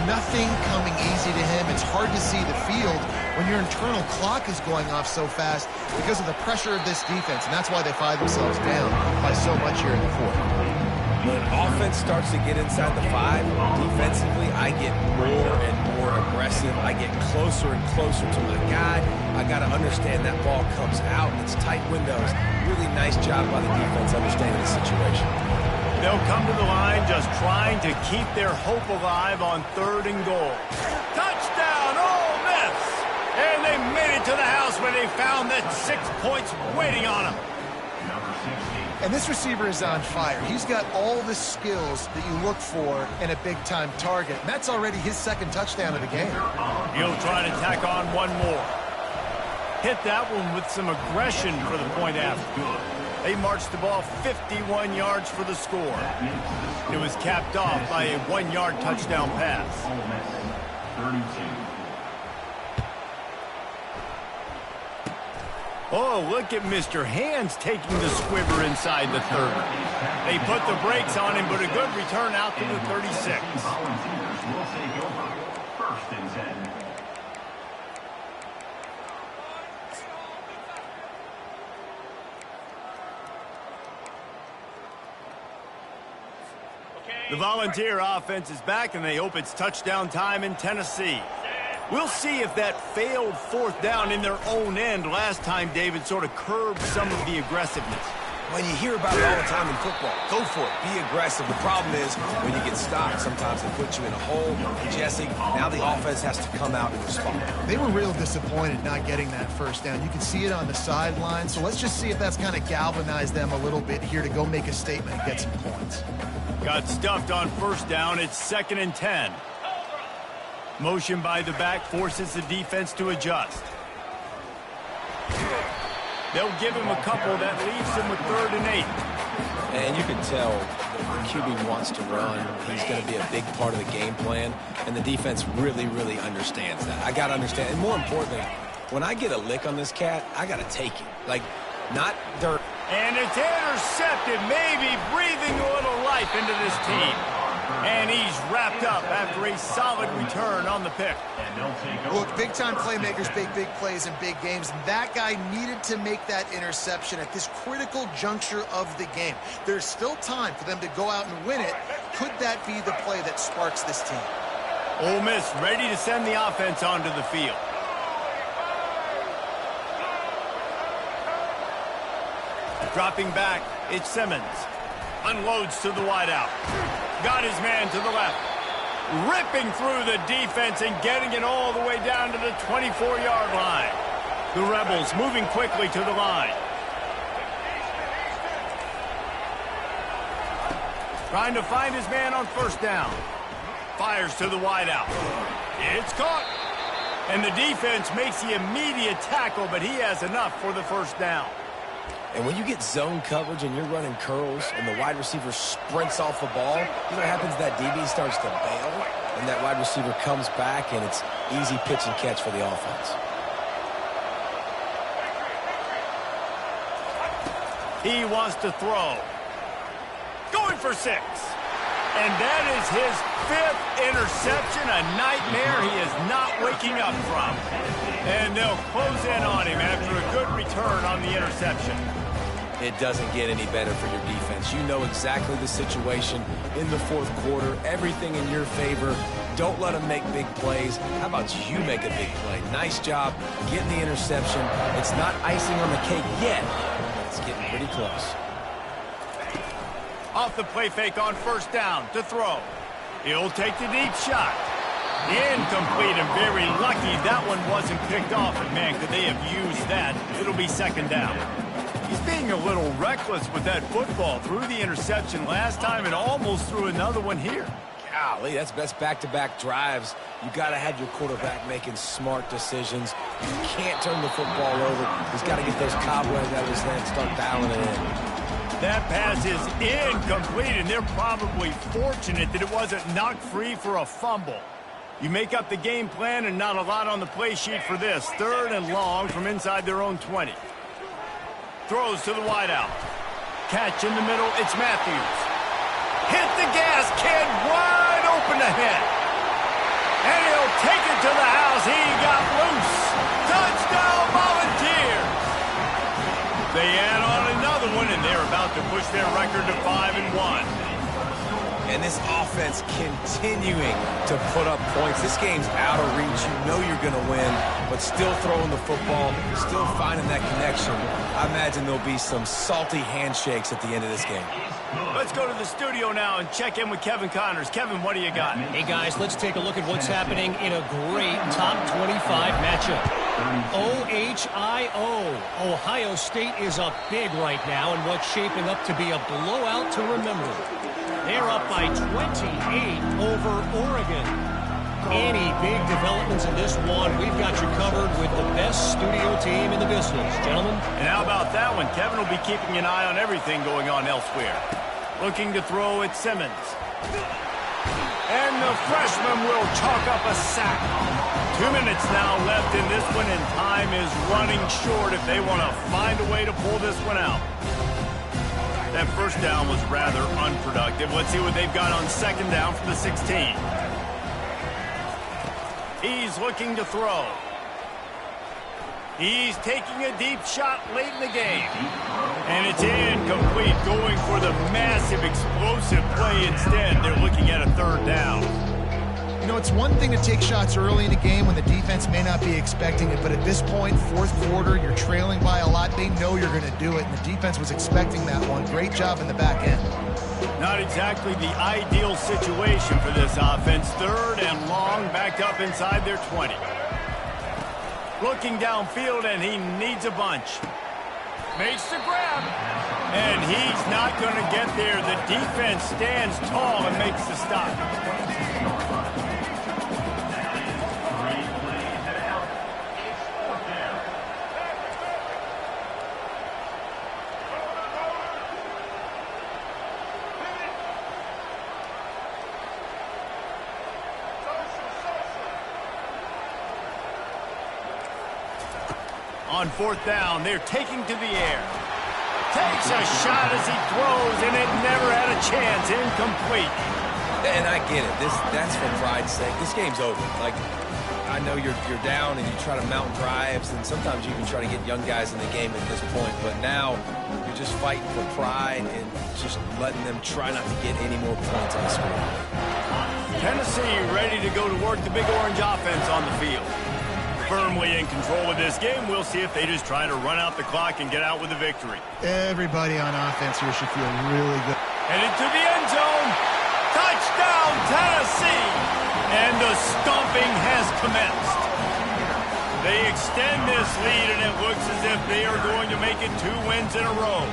Nothing coming easy to him. It's hard to see the field when your internal clock is going off so fast because of the pressure of this defense, and that's why they find themselves down by so much here in the 4th. When offense starts to get inside the 5, defensively, I get more and more aggressive. I get closer and closer to my guy. I got to understand that ball comes out. It's tight windows. Really nice job by the defense understanding the situation. They'll come to the line just trying to keep their hope alive on 3rd and goal. Touchdown, Ole Miss! And they made it to the house when they found that 6 points waiting on them. And this receiver is on fire. He's got all the skills that you look for in a big-time target. And that's already his 2nd touchdown of the game. He'll try to tack on one more. Hit that one with some aggression for the point after. They marched the ball 51 yards for the score. It was capped off by a 1-yard touchdown pass. 32. Oh, look at Mr. Hands taking the squiver inside the 30. They put the brakes on him, but a good return out to the 36. Volunteers will take over. 1st and 10. The Volunteer offense is back, and they hope it's touchdown time in Tennessee. We'll see if that failed 4th down in their own end last time, David, sort of curbed some of the aggressiveness. When you hear about it all the time in football, go for it. Be aggressive. The problem is when you get stopped, sometimes they put you in a hole. And Jesse, now the offense has to come out and respond. They were real disappointed not getting that 1st down. You can see it on the sideline. So let's just see if that's kind of galvanized them a little bit here to go make a statement and get some points. Got stuffed on 1st down. It's 2nd and 10. Motion by the back forces the defense to adjust. They'll give him a couple that leaves him with 3rd and 8. And you can tell the QB wants to run. He's going to be a big part of the game plan, and the defense really, really understands that. I got to understand, and more importantly, when I get a lick on this cat, I got to take it. Like, not dirt. And it's intercepted, maybe breathing a little life into this team. And he's wrapped up after a solid return on the pick. Look, big-time playmakers make big plays in big games, and that guy needed to make that interception at this critical juncture of the game. There's still time for them to go out and win it. Could that be the play that sparks this team? Ole Miss ready to send the offense onto the field. Dropping back, it's Simmons. Unloads to the wideout. Got his man to the left. Ripping through the defense and getting it all the way down to the 24-yard line. The Rebels moving quickly to the line. Trying to find his man on 1st down. Fires to the wideout. It's caught. And the defense makes the immediate tackle, but he has enough for the 1st down. And when you get zone coverage and you're running curls and the wide receiver sprints off the ball, you know what happens? That DB starts to bail, and that wide receiver comes back, and it's easy pitch and catch for the offense. He wants to throw. Going for 6. And that is his 5th interception, a nightmare he is not waking up from. And they'll close in on him after a good return on the interception. It doesn't get any better for your defense. You know exactly the situation in the 4th quarter. Everything in your favor. Don't let them make big plays. How about you make a big play? Nice job getting the interception. It's not icing on the cake yet, but it's getting pretty close. Off the play fake on 1st down to throw. He'll take the deep shot. Incomplete and very lucky that one wasn't picked off. And man, could they have used that. It'll be 2nd down. He's being a little reckless with that football. Threw the interception last time and almost threw another one here. Golly, that's best back-to-back drives. You got to have your quarterback making smart decisions. You can't turn the football over. He's got to get those cobwebs out of his head and start dialing it in. That pass is incomplete, and they're probably fortunate that it wasn't knocked free for a fumble. You make up the game plan and not a lot on the play sheet for this. 3rd and long from inside their own 20. Throws to the wideout. Catch in the middle. It's Matthews. Hit the gas, kid. Wide open ahead. And he'll take it to the house. He got loose. Touchdown Volunteers. They add on another one, and they're about to push their record to 5-1. And this offense continuing to put up points. This game's out of reach. You know you're going to win, but still throwing the football, still finding that connection. I imagine there'll be some salty handshakes at the end of this game. Let's go to the studio now and check in with Kevin Connors. Kevin, what do you got? Hey, guys, let's take a look at what's happening in a great top 25 matchup. OHIO. Ohio State is up big right now in what's shaping up to be a blowout to remember. They're up by 28 over Oregon. Any big developments in this one, we've got you covered with the best studio team in the business, gentlemen. And how about that one? Kevin will be keeping an eye on everything going on elsewhere. Looking to throw at Simmons. And the freshman will chalk up a sack. 2 minutes now left in this one, and time is running short if they want to find a way to pull this one out. That first down was rather unproductive. Let's see what they've got on 2nd down from the 16. He's looking to throw. He's taking a deep shot late in the game. And it's incomplete, going for the massive explosive play instead. They're looking at a 3rd down. You know, it's one thing to take shots early in a game when the defense may not be expecting it, but at this point, 4th quarter, you're trailing by a lot. They know you're going to do it, and the defense was expecting that one. Great job in the back end. Not exactly the ideal situation for this offense. 3rd and long, backed up inside their 20. Looking downfield, and he needs a bunch. Makes the grab. And he's not going to get there. The defense stands tall and makes the stop. On 4th down, they're taking to the air. Takes a shot as he throws, and it never had a chance. Incomplete. And I get it. That's for pride's sake. This game's over. Like, I know you're down and you try to mount drives, and sometimes you can try to get young guys in the game at this point. But now you're just fighting for pride and just letting them try not to get any more points on the score. Tennessee ready to go to work the Big Orange offense on the field. Firmly in control of this game. We'll see if they just try to run out the clock and get out with a victory. Everybody on offense here should feel really good. Headed to the end zone. Touchdown, Tennessee! And the stomping has commenced. They extend this lead, and it looks as if they are going to make it 2 wins in a row.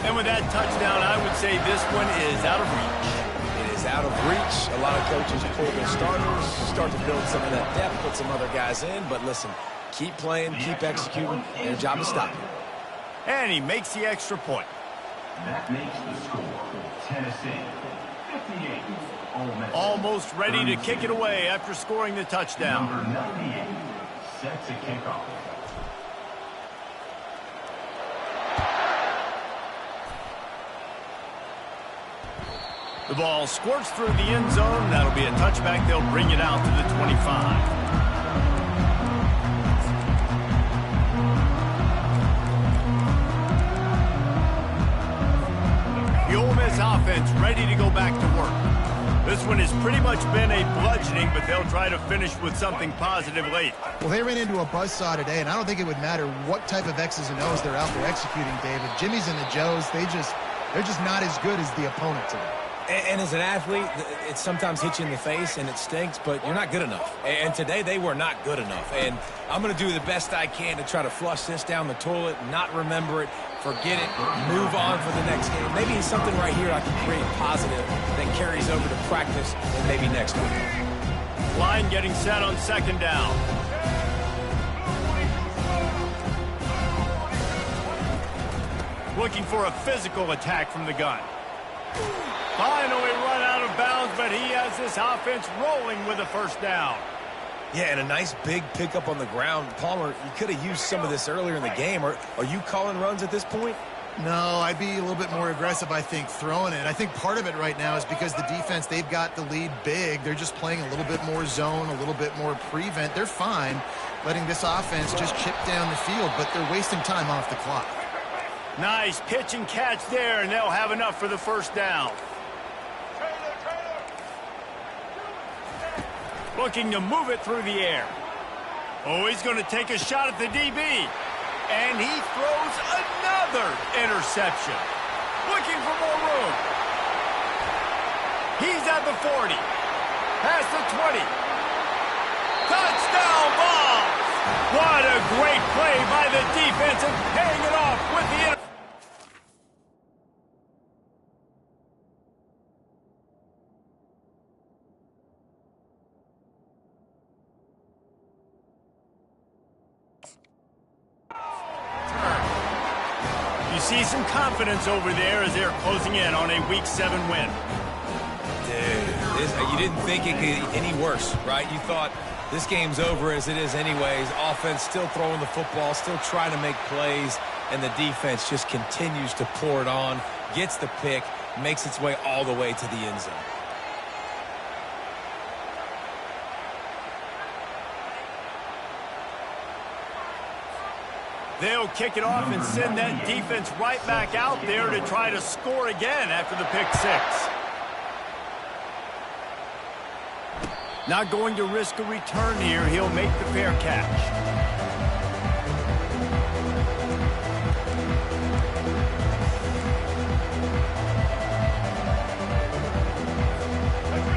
And with that touchdown, I would say this one is out of reach. Out of reach. A lot of coaches pull their starters, start to build some of that depth, put some other guys in. But listen, keep playing, keep executing. Their job is stopping. And he makes the extra point. That makes the score Tennessee 58. Ole Miss Almost ready to kick it away after scoring the touchdown. Number 98 set to kick off. The ball squirts through the end zone. That'll be a touchback. They'll bring it out to the 25. The Ole Miss offense ready to go back to work. This one has pretty much been a bludgeoning, but they'll try to finish with something positive late. Well, they ran into a buzzsaw today, and I don't think it would matter what type of X's and O's they're out there executing, David. Jimmy's and the Joes, they're just not as good as the opponent today. And as an athlete, it sometimes hits you in the face and it stinks, but you're not good enough. And today they were not good enough. And I'm going to do the best I can to try to flush this down the toilet, not remember it, forget it, move on for the next game. Maybe something right here I can create positive that carries over to practice and maybe next week. Line getting set on second down. Looking for a physical attack from the gun. Finally run out of bounds, but he has this offense rolling with a first down. Yeah, and a nice big pickup on the ground. Palmer, you could have used some of this earlier in the game. Are you calling runs at this point? No, I'd be a little bit more aggressive, I think, throwing it. I think part of it right now is because the defense, they've got the lead big. They're just playing a little bit more zone, a little bit more prevent. They're fine letting this offense just chip down the field, but they're wasting time off the clock. Nice pitch and catch there, and they'll have enough for the first down. Looking to move it through the air. Oh, he's going to take a shot at the DB. And he throws another interception. Looking for more room. He's at the 40. Past the 20. Touchdown ball. What a great play by the defense and paying it off with the interception. See some confidence over there as they're closing in on a Week 7 win. Dude, you didn't think it could get any worse, right? You thought this game's over as it is anyways. Offense still throwing the football, still trying to make plays, and the defense just continues to pour it on, gets the pick, makes its way all the way to the end zone. They'll kick it off and send that defense right back out there to try to score again after the pick six. Not going to risk a return here. He'll make the fair catch.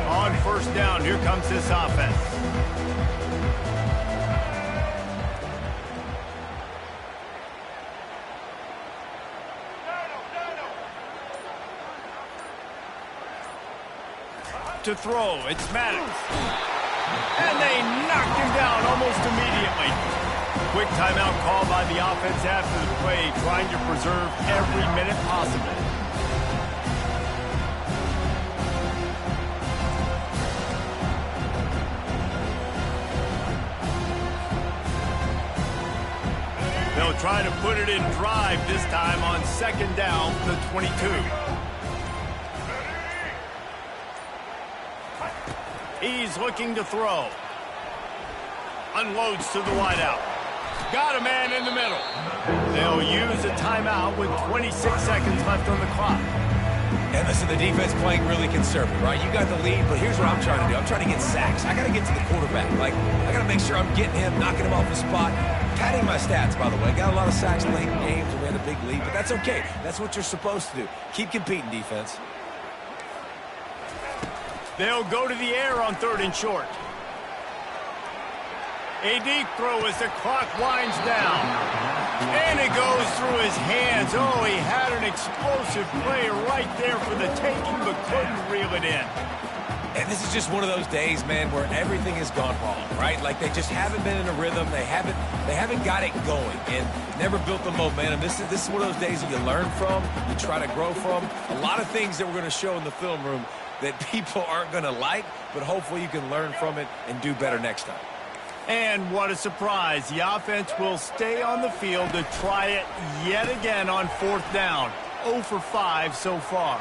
On first down, here comes this offense. To throw, it's Maddox. And they knocked him down almost immediately. Quick timeout call by the offense after the play, trying to preserve every minute possible. They'll try to put it in drive this time on second down from the 22. He's looking to throw. Unloads to the wideout. Got a man in the middle. They'll use a timeout with 26 seconds left on the clock. And listen, the defense playing really conservative, right? You got the lead, but here's what I'm trying to do. I'm trying to get sacks. I got to get to the quarterback. Like, I got to make sure I'm getting him, knocking him off the spot. Padding my stats, by the way. Got a lot of sacks late in games, and we had a big lead, but that's okay. That's what you're supposed to do. Keep competing, defense. They'll go to the air on third and short. A deep throw as the clock winds down. And it goes through his hands. Oh, he had an explosive play right there for the taking, but couldn't reel it in. And this is just one of those days, man, where everything has gone wrong, right? Like they just haven't been in a rhythm. They haven't got it going and never built the momentum. This is one of those days that you learn from, you try to grow from. A lot of things that we're going to show in the film room that people aren't going to like, but hopefully you can learn from it and do better next time. And what a surprise. The offense will stay on the field to try it yet again on fourth down. 0 for 5 so far.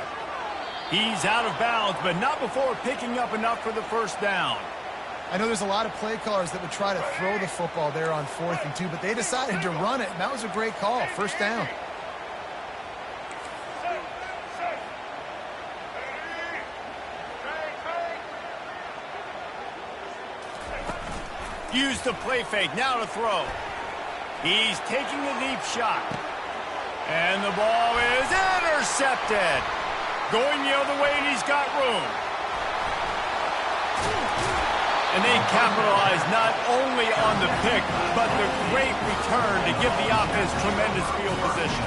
He's out of bounds, but not before picking up enough for the first down. I know there's a lot of play callers that would try to throw the football there on 4th and 2, but they decided to run it, and that was a great call. First down. Use the play fake, now to throw. He's taking a deep shot. And the ball is intercepted. going the other way, and he's got room. And they capitalize not only on the pick, but the great return to give the offense tremendous field position.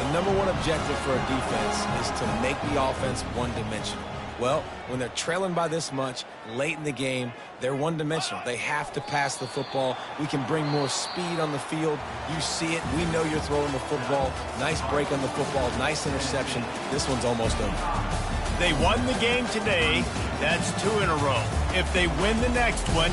The number one objective for a defense is to make the offense one-dimensional. Well, when they're trailing by this much late in the game, they're one-dimensional. They have to pass the football. We can bring more speed on the field. You see it. We know you're throwing the football. Nice break on the football. Nice interception. This one's almost over. They won the game today. That's 2 in a row. If they win the next one,